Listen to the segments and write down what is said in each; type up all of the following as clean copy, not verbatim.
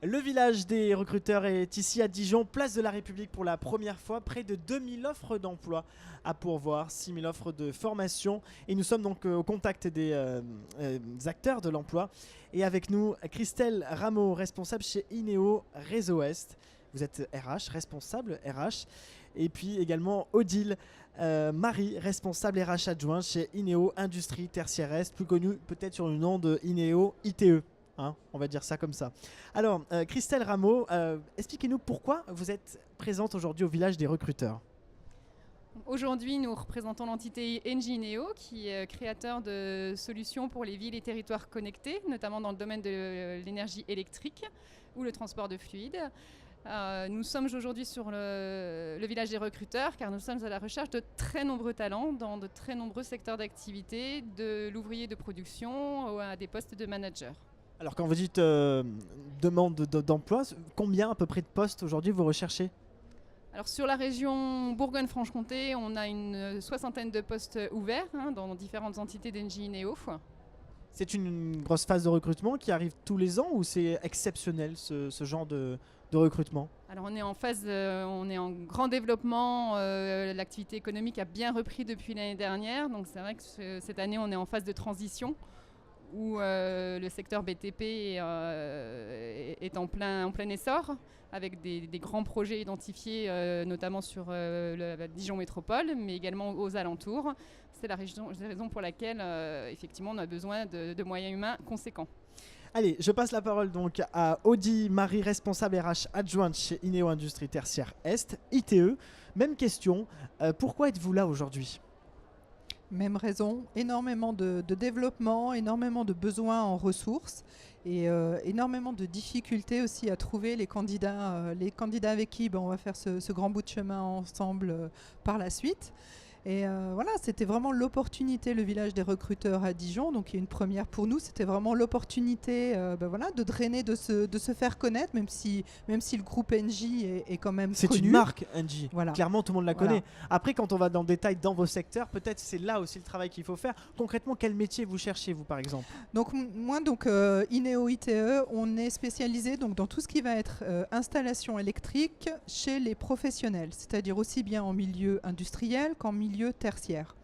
Le village des recruteurs est ici à Dijon, place de la République pour la première fois. Près de 2000 offres d'emploi à pourvoir, 6000 offres de formation. Et nous sommes donc au contact des acteurs de l'emploi. Et avec nous, Christelle Rameau, responsable chez Ineo Réseau Est. Vous êtes RH, responsable RH. Et puis également Odile Marie, responsable RH adjoint chez Ineo Industrie Tertiaire Est, plus connu peut-être sur le nom de Ineo ITE. Hein, on va dire ça comme ça. Alors, Christelle Rameau, expliquez-nous pourquoi vous êtes présente aujourd'hui au village des recruteurs. Aujourd'hui, nous représentons l'entité Engie Neo, qui est créateur de solutions pour les villes et territoires connectés, notamment dans le domaine de l'énergie électrique ou le transport de fluides. Nous sommes aujourd'hui sur le village des recruteurs car nous sommes à la recherche de très nombreux talents dans de très nombreux secteurs d'activité, de l'ouvrier de production à des postes de manager. Alors quand vous dites demande d'emploi, combien à peu près de postes aujourd'hui vous recherchez ? Alors sur la région Bourgogne-Franche-Comté, on a une soixantaine de postes ouverts dans différentes entités d'Engie Neo. C'est une grosse phase de recrutement qui arrive tous les ans ou c'est exceptionnel ce genre de recrutement ? Alors on est en phase, on est en grand développement, l'activité économique a bien repris depuis l'année dernière, donc c'est vrai que cette année on est en phase de transition où le secteur BTP est en plein essor, avec des grands projets identifiés, notamment sur la Dijon Métropole, mais également aux alentours. C'est la raison pour laquelle, effectivement, on a besoin de moyens humains conséquents. Allez, je passe la parole donc à Odile Marie, responsable RH adjointe chez Ineo Industrie Tertiaire Est, ITE. Même question, pourquoi êtes-vous là aujourd'hui ? Même raison, énormément de développement, énormément de besoins en ressources et énormément de difficultés aussi à trouver les candidats avec qui on va faire ce grand bout de chemin ensemble par la suite. Et voilà, c'était vraiment l'opportunité, le village des recruteurs à Dijon, donc il y a une première pour nous, c'était vraiment l'opportunité de drainer, de se faire connaître, même si le groupe Engie est quand même connu. C'est une marque Engie, voilà. Clairement tout le monde la connaît. Après quand on va dans le détail dans vos secteurs, peut-être c'est là aussi le travail qu'il faut faire. Concrètement, quel métier vous cherchez vous par exemple ? Donc moi, Ineo ITE, on est spécialisé donc, dans tout ce qui va être installation électrique chez les professionnels, c'est-à-dire aussi bien en milieu industriel qu'en milieu tertiaire.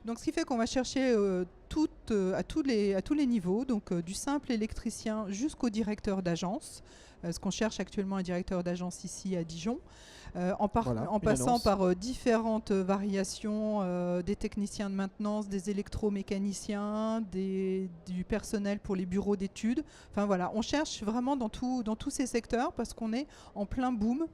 Donc, ce qui fait qu'on va chercher à tous les niveaux, donc du simple électricien jusqu'au directeur d'agence. Ce qu'on cherche actuellement un directeur d'agence ici à Dijon, en passant par différentes variations des techniciens de maintenance, des électromécaniciens, du personnel pour les bureaux d'études. Enfin voilà, on cherche vraiment dans tous ces secteurs parce qu'on est en plein boom.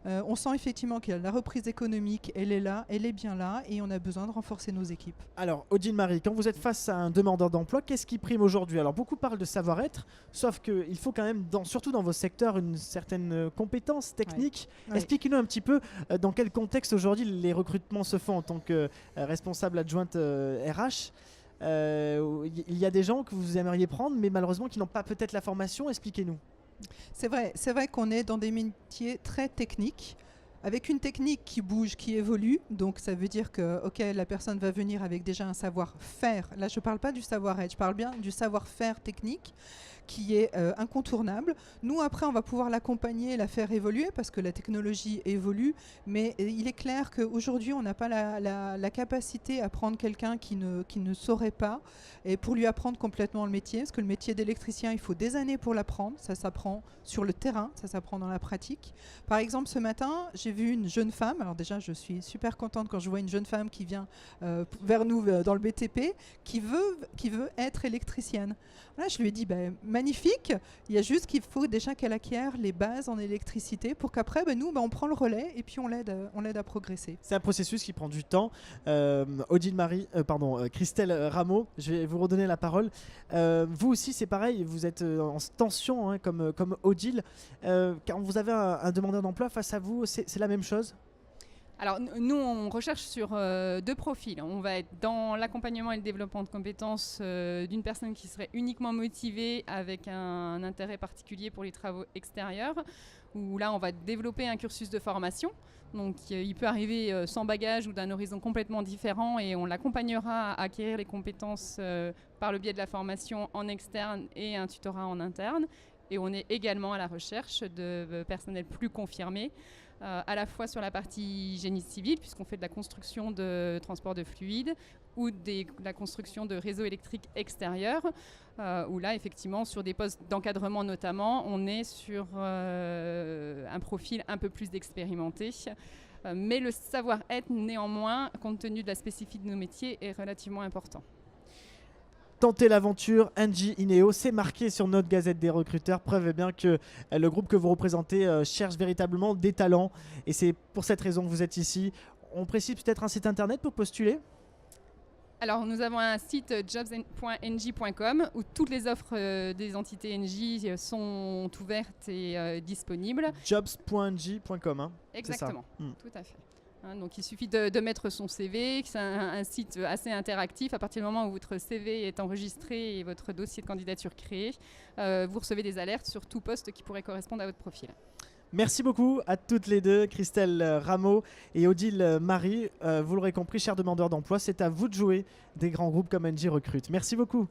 On sent effectivement que la reprise économique, elle est là, elle est bien là et on a besoin de renforcer nos équipes. Alors, Odile Marie, quand vous êtes face à un demandeur d'emploi, qu'est-ce qui prime aujourd'hui ? Alors, beaucoup parlent de savoir-être, sauf qu'il faut quand même, surtout dans vos secteurs, une certaine compétence technique. Ouais. Expliquez-nous un petit peu dans quel contexte aujourd'hui les recrutements se font en tant que responsable adjointe RH. Il y a des gens que vous aimeriez prendre, mais malheureusement qui n'ont pas peut-être la formation. Expliquez-nous. C'est vrai qu'on est dans des métiers très techniques, avec une technique qui bouge, qui évolue. Donc ça veut dire que la personne va venir avec déjà un savoir-faire. Là, je ne parle pas du savoir-être, je parle bien du savoir-faire technique qui est incontournable. Nous, après, on va pouvoir l'accompagner et la faire évoluer parce que la technologie évolue. Mais il est clair qu'aujourd'hui, on n'a pas la capacité à prendre quelqu'un qui ne saurait pas et pour lui apprendre complètement le métier. Parce que le métier d'électricien, il faut des années pour l'apprendre. Ça s'apprend sur le terrain, ça s'apprend dans la pratique. Par exemple, ce matin, j'ai vu une jeune femme. Alors déjà, je suis super contente quand je vois une jeune femme qui vient vers nous dans le BTP, qui veut être électricienne. Là, je lui ai dit, magnifique, il y a juste qu'il faut déjà qu'elle acquiert les bases en électricité pour qu'après, nous, on prend le relais et puis on l'aide à progresser. C'est un processus qui prend du temps. Christelle Rameau, je vais vous redonner la parole. Vous aussi, c'est pareil, vous êtes en tension comme Odile. Quand vous avez un demandeur d'emploi face à vous, c'est la même chose ? Alors nous, on recherche sur deux profils. On va être dans l'accompagnement et le développement de compétences d'une personne qui serait uniquement motivée avec un intérêt particulier pour les travaux extérieurs, où là, on va développer un cursus de formation. Donc il peut arriver sans bagage ou d'un horizon complètement différent et on l'accompagnera à acquérir les compétences par le biais de la formation en externe et un tutorat en interne. Et on est également à la recherche de personnel plus confirmé, à la fois sur la partie génie civil, puisqu'on fait de la construction de transport de fluides, ou de la construction de réseaux électriques extérieurs, où là, effectivement, sur des postes d'encadrement notamment, on est sur un profil un peu plus expérimenté. Mais le savoir-être, néanmoins, compte tenu de la spécificité de nos métiers, est relativement important. Tentez l'aventure, Engie Ineo, c'est marqué sur notre gazette des recruteurs. Preuve est bien que le groupe que vous représentez cherche véritablement des talents. Et c'est pour cette raison que vous êtes ici. On précise peut-être un site internet pour postuler ? Alors, nous avons un site jobs.engie.com où toutes les offres des entités Engie sont ouvertes et disponibles. Jobs.engie.com, hein, Exactement, c'est ça. tout à fait. Donc il suffit de mettre son CV, c'est un site assez interactif. À partir du moment où votre CV est enregistré et votre dossier de candidature créé, vous recevez des alertes sur tout poste qui pourrait correspondre à votre profil. Merci beaucoup à toutes les deux, Christelle Rameau et Odile Marie. Vous l'aurez compris, chers demandeurs d'emploi, c'est à vous de jouer des grands groupes comme Engie Recrute. Merci beaucoup.